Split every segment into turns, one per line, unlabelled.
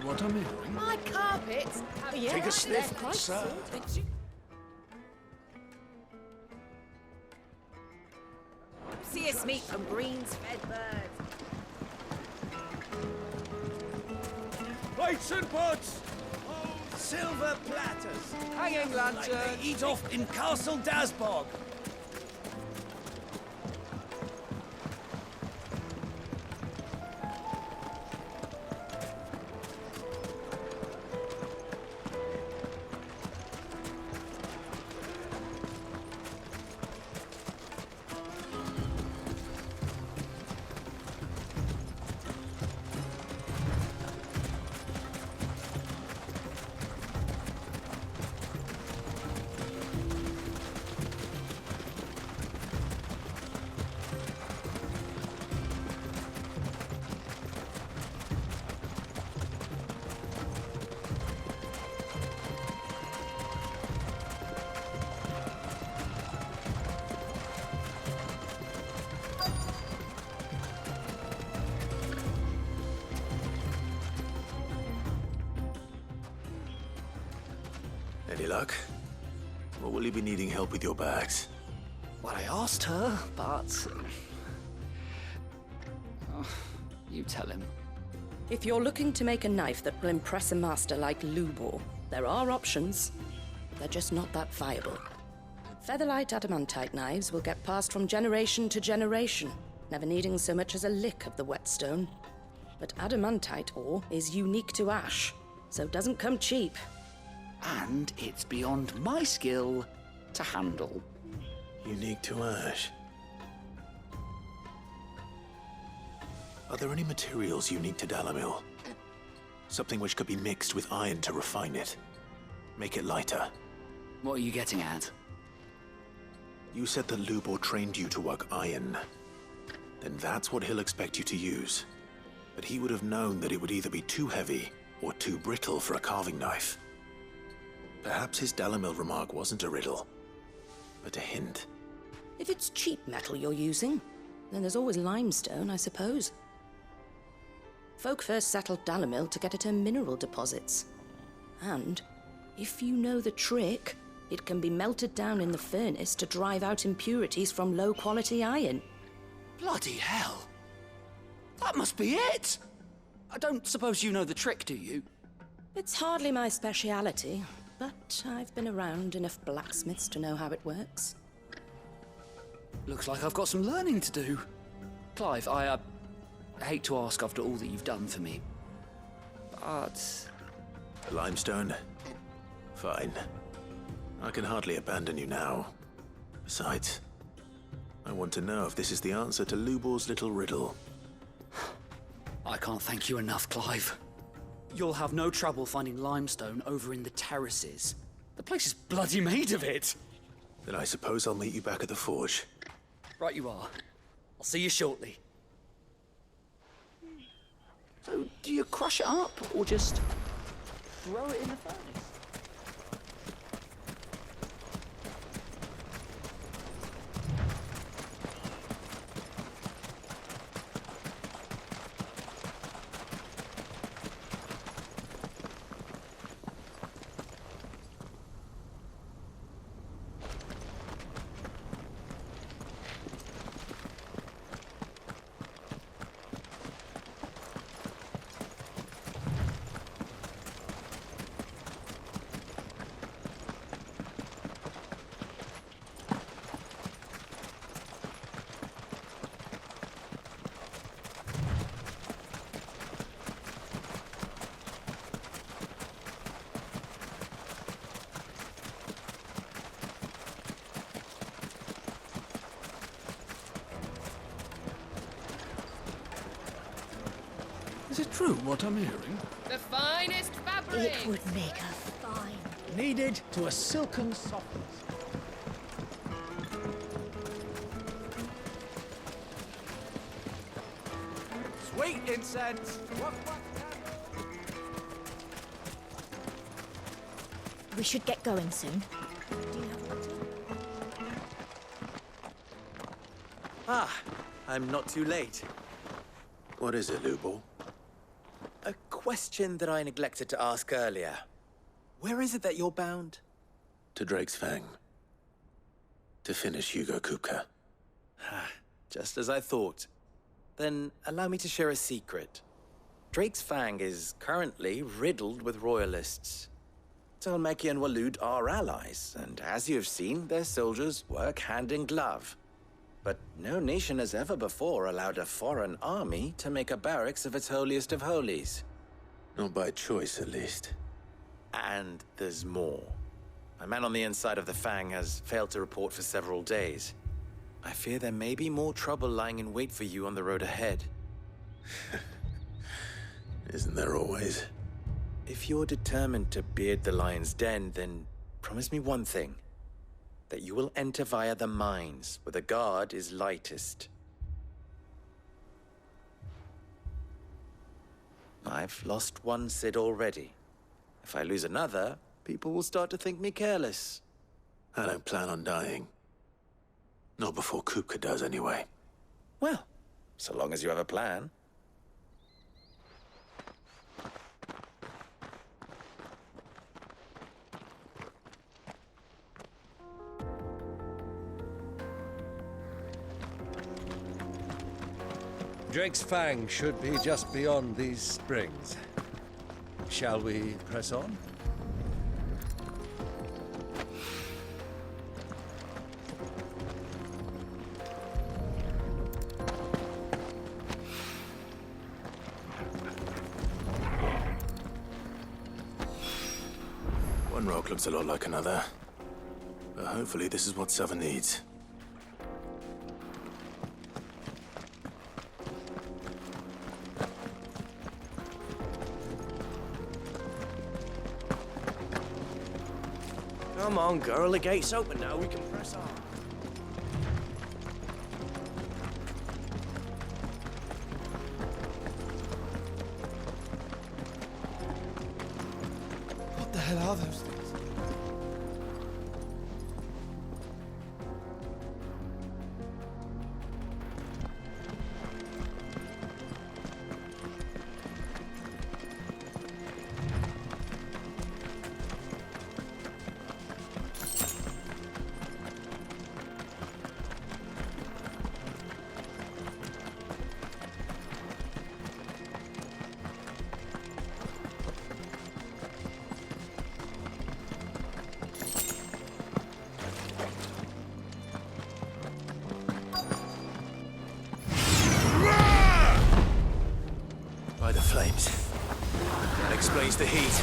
what I'm hearing?
My carpets? Oh, yeah,
Take a sniff,
they're quite
sir.
sorted. See us meet from Green's fed birds.
Plates and pots!
Silver platters.
Hanging
Like
lantern!
they eat off in Castle Dasbog.
Any luck? Or will you be needing help with your bags?
Well, I asked her, but... Oh, you tell him.
If you're looking to make a knife that will impress a master like Lubor, there are options. They're just not that viable. Featherlight adamantite knives will get passed from generation to generation, never needing so much as a lick of the whetstone. But adamantite ore is unique to ash, so it doesn't come cheap.
And it's beyond my skill to handle.
Unique to ash. Are there any materials unique to Dalamil? Something which could be mixed with iron to refine it. Make it lighter.
What are you getting at?
You said that Lubor trained you to work iron. Then that's what he'll expect you to use. But he would have known that it would either be too heavy or too brittle for a carving knife. Perhaps his Dalamil remark wasn't a riddle, but a hint.
If it's cheap metal you're using, then there's always limestone, I suppose. Folk first settled Dalamil to get at her mineral deposits. And, if you know the trick, it can be melted down in the furnace to drive out impurities from low-quality iron.
Bloody hell! That must be it! I don't suppose you know the trick, do you?
It's hardly my speciality, but I've been around enough blacksmiths to know how it works.
Looks like I've got some learning to do. Clive, I hate to ask after all that you've done for me, but...
Limestone? Fine. I can hardly abandon you now. Besides, I want to know if this is the answer to Lubor's little riddle.
I can't thank you enough, Clive. You'll have no trouble finding limestone over in the terraces. The place is bloody made of it.
Then I suppose I'll meet you back at the forge.
Right you are. I'll see you shortly. So, do you crush it up, or just throw it in the furnace?
Is it true what I'm hearing?
The finest fabric!
It would make her fine.
Kneaded to a silken softness.
Sweet incense!
We should get going soon.
Ah, I'm not too late.
What is it, Lubor?
A
question that I neglected to ask earlier. Where is it that you're bound?
To Drake's Fang. To finish Hugo Kupka.
Just as I thought. Then allow me to share a secret. Drake's Fang is currently riddled with royalists. Tolmeki and Walud are allies, and as you have seen, their soldiers work hand in glove. But no nation has ever before allowed a foreign army to make a barracks of its holiest of holies.
Not by choice, at least.
And there's more. A man on the inside of the Fang has failed to report for several days. I fear there may be more trouble lying in wait for you on the road ahead.
Isn't there always?
If you're determined to beard the lion's den, then promise me one thing. That you will enter via the mines, where the guard is lightest. I've lost one Cid already. If I lose another, people will start to think me careless.
I don't plan on dying. Not before Kupka does, anyway.
Well, so long as you have a plan.
Drake's Fang should be just beyond these springs. Shall we press on?
One rock looks a lot like another. But hopefully this is what Seven needs.
Come on, girl. The gate's open now. We can press on.
What the hell are those things?
By the flames. That explains the heat.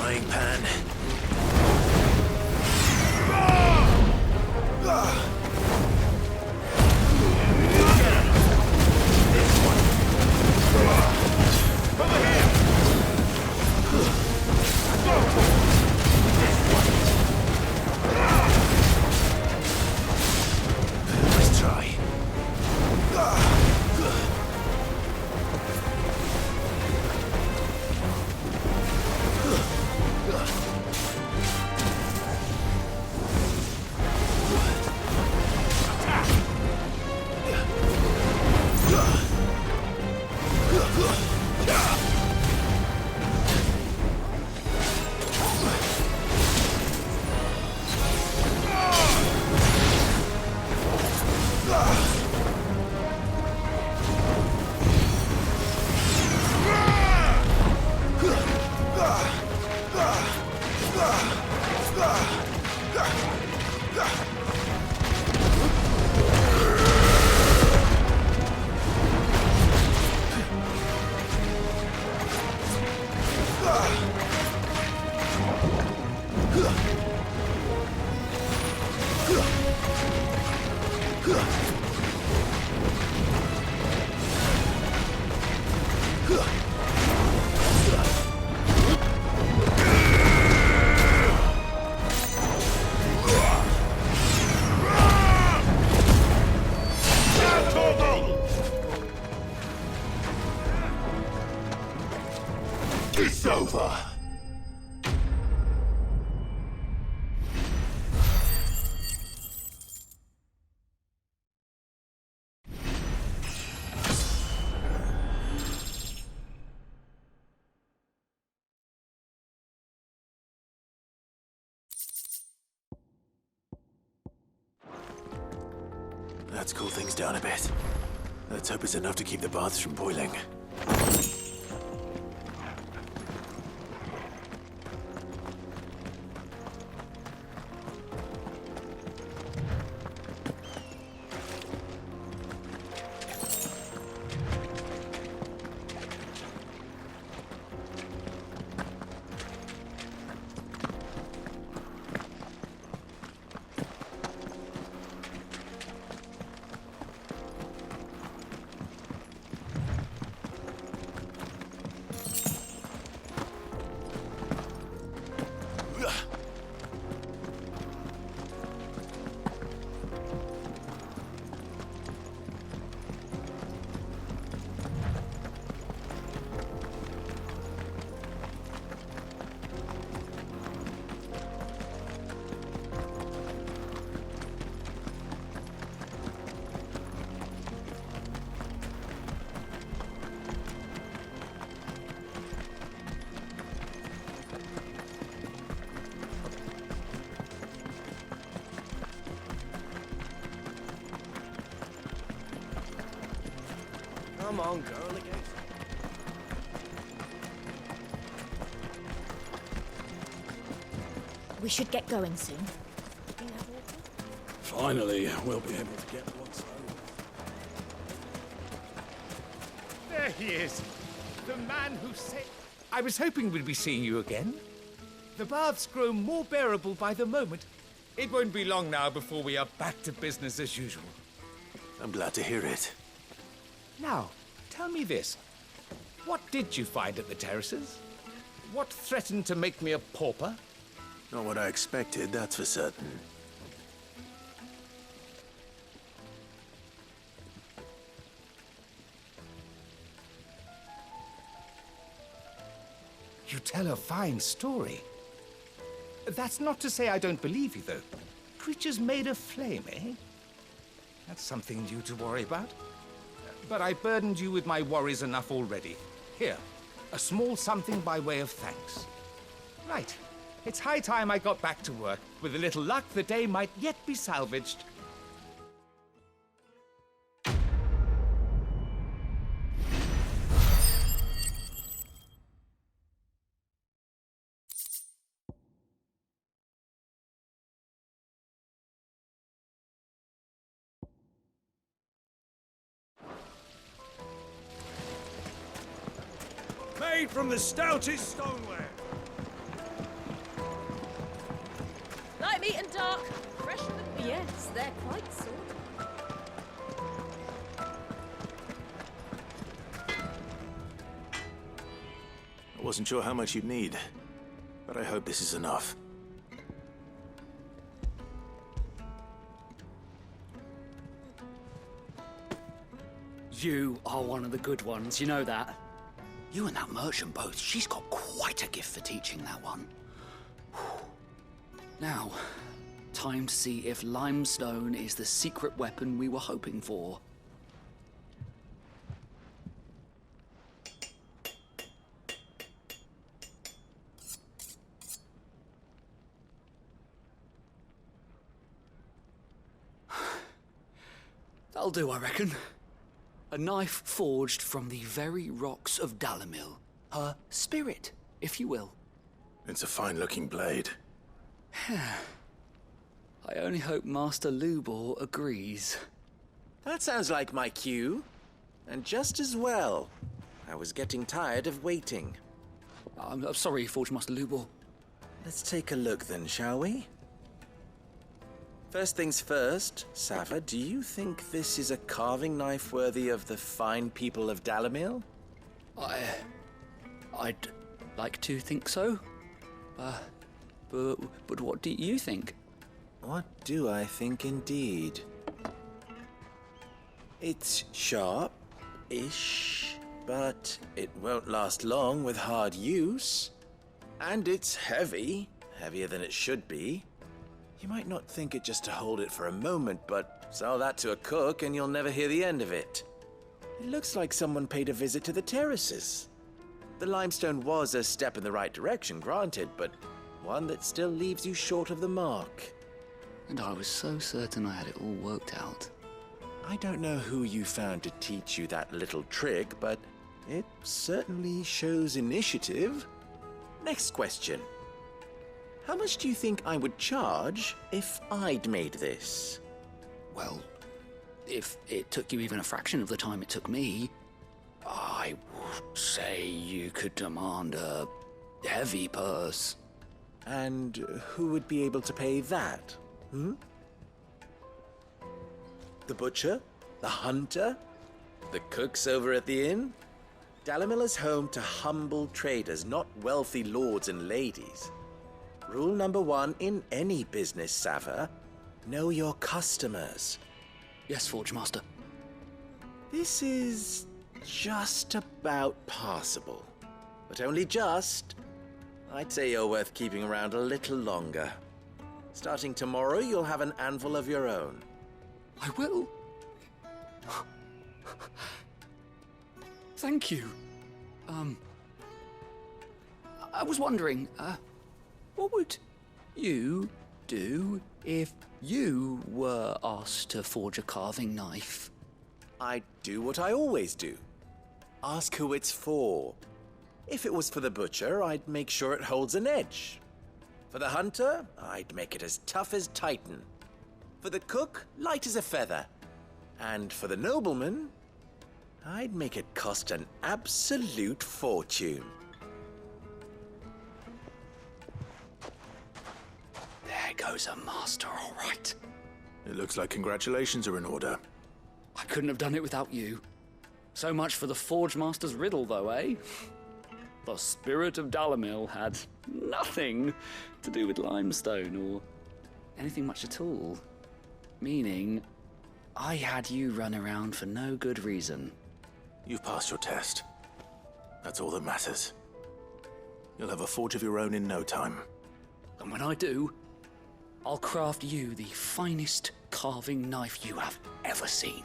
frying pan. Let's try. It's over. Let's cool things down a bit. Let's hope it's enough to keep the baths from boiling.
Come on, girl, again.
We should get going soon.
Finally, we'll be able to get what's owed.
There he is. The man who said... I was hoping we'd be seeing you again. The baths grow more bearable by the moment. It won't be long now before we are back to business as usual.
I'm glad to hear it.
Now, tell me this. What did you find at the terraces? What threatened to make me a pauper?
Not what I expected, that's for certain.
You tell a fine story. That's not to say I don't believe you, though. Creatures made of flame, eh? That's something new to worry about. But I burdened you with my worries enough already. Here, a small something by way of thanks. Right. It's high time I got back to work. With a little luck, the day might yet be salvaged.
Made from the stoutest stoneware.
Neat and dark. Fresh from the... Yes, they're quite sorted.
I wasn't sure how much you'd need, but I hope this is enough.
You are one of the good ones, you know that? You and that merchant both, she's got quite a gift for teaching that one. Now, time to see if limestone is the secret weapon we were hoping for. That'll do, I reckon. A knife forged from the very rocks of Dalamil. Her spirit, if you will.
It's a fine-looking blade.
I only hope Master Lubor agrees.
That sounds like my cue. And just as well. I was getting tired of waiting.
I'm sorry, Forge Master Lubor.
Let's take a look then, shall we? First things first, Sava, do you think this is a carving knife worthy of the fine people of Dalamil?
I'd like to think so. But what do you think?
What do I think indeed? It's sharp-ish, but it won't last long with hard use. And it's heavy, heavier than it should be. You might not think it just to hold it for a moment, but sell that to a cook and you'll never hear the end of it. It looks like someone paid a visit to the terraces. The limestone was a step in the right direction, granted, but one that still leaves you short of the mark.
And I was so certain I had it all worked out.
I don't know who you found to teach you that little trick, but it certainly shows initiative. Next question. How much do you think I would charge if I'd made this?
Well, if it took you even a fraction of the time it took me, I would say you could demand a heavy purse.
And who would be able to pay that? The butcher? The hunter? The cooks over at the inn? Dalamil is home to humble traders, not wealthy lords and ladies. Rule number 1 in any business, Sava. Know your customers.
Yes, Forge Master.
This is just about passable. But only just. I'd say you're worth keeping around a little longer. Starting tomorrow, you'll have an anvil of your own.
I will. Thank you. I was wondering, what would you do if you were asked to forge a carving knife?
I'd do what I always do. Ask who it's for. If it was for the butcher, I'd make sure it holds an edge. For the hunter, I'd make it as tough as Titan. For the cook, light as a feather. And for the nobleman, I'd make it cost an absolute fortune.
There goes a master, all right.
It looks like congratulations are in order.
I couldn't have done it without you. So much for the Forge Master's riddle, though, eh? The spirit of Dalamil had nothing to do with limestone or anything much at all. Meaning, I had you run around for no good reason.
You've passed your test. That's all that matters. You'll have a forge of your own in no time.
And when I do, I'll craft you the finest carving knife you have ever seen.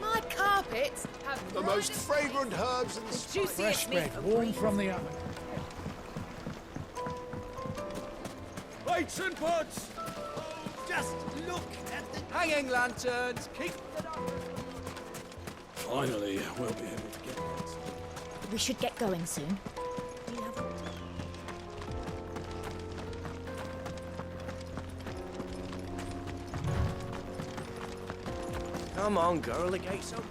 My carpets have
The most fragrant herbs and spices.
juiciest meat from Greens.
the oven.
Lights and pots!
Just look at the hanging lanterns. Keep it up.
Finally, we'll be able to get
We should get going soon.
We have a
Come on, girl, the gate's open.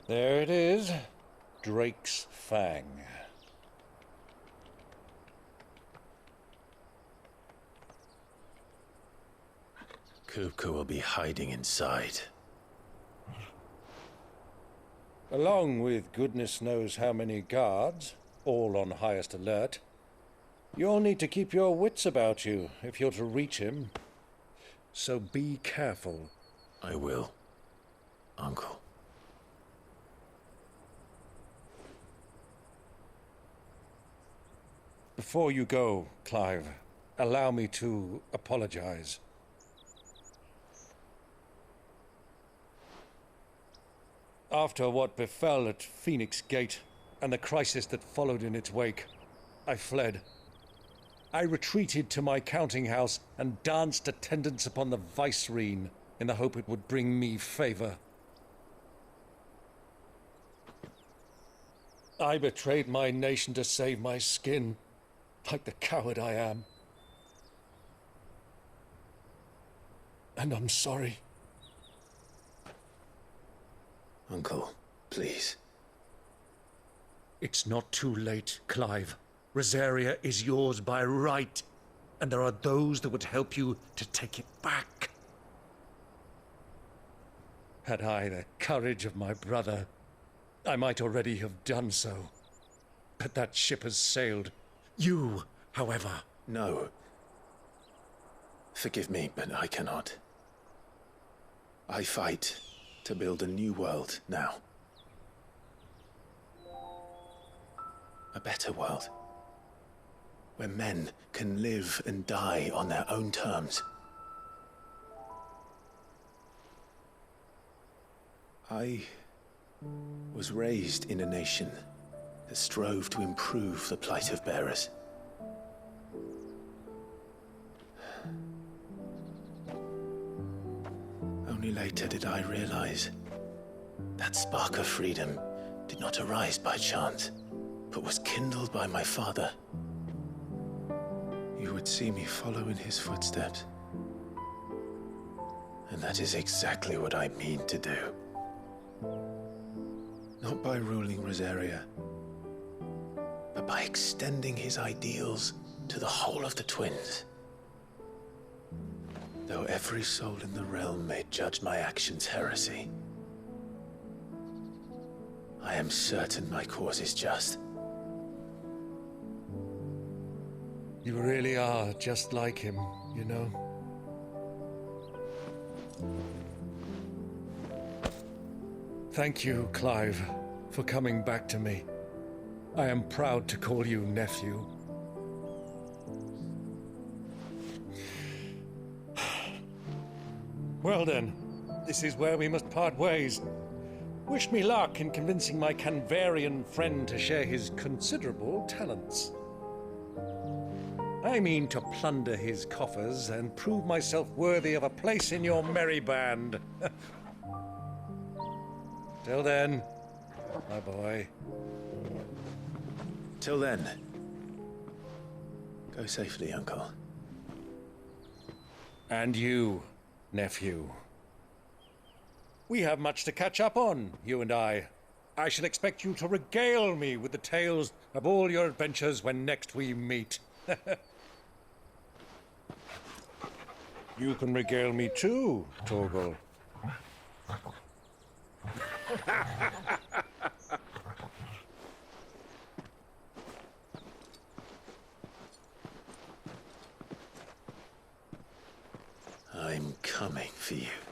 There it is. Drake's Fang.
Kupka will be hiding inside.
Along with goodness knows how many guards, all on highest alert. You'll need to keep your wits about you if you're to reach him. So be careful.
I will, Uncle.
Before you go, Clive, allow me to apologize. After what befell at Phoenix Gate and the crisis that followed in its wake, I fled. I retreated to my counting house and danced attendance upon the vicereine in the hope it would bring me favor. I betrayed my nation to save my skin, like the coward I am. And I'm sorry.
Uncle, please.
It's not too late, Clive. Rosaria is yours by right, and there are those that would help you to take it back. Had I the courage of my brother, I might already have done so. But that ship has sailed. You, however...
No. Forgive me, but I cannot. I fight to build a new world now. A better world. Where men can live and die on their own terms. I was raised in a nation that strove to improve the plight of bearers. Only later did I realize that spark of freedom did not arise by chance, but was kindled by my father. You would see me follow in his footsteps. And that is exactly what I mean to do. Not by ruling Rosaria, but by extending his ideals to the whole of the twins. Though every soul in the realm may judge my actions heresy, I am certain my cause is just.
You really are just like him, you know? Thank you, Clive, for coming back to me. I am proud to call you nephew. Well then, this is where we must part ways. Wish me luck in convincing my Canvarian friend to share his considerable talents. I mean to plunder his coffers and prove myself worthy of a place in your merry band. Till then, my boy.
Till then, go safely, Uncle.
And you, nephew. We have much to catch up on, you and I. I shall expect you to regale me with the tales of all your adventures when next we meet. You can regale me too, Torgal.
coming for you.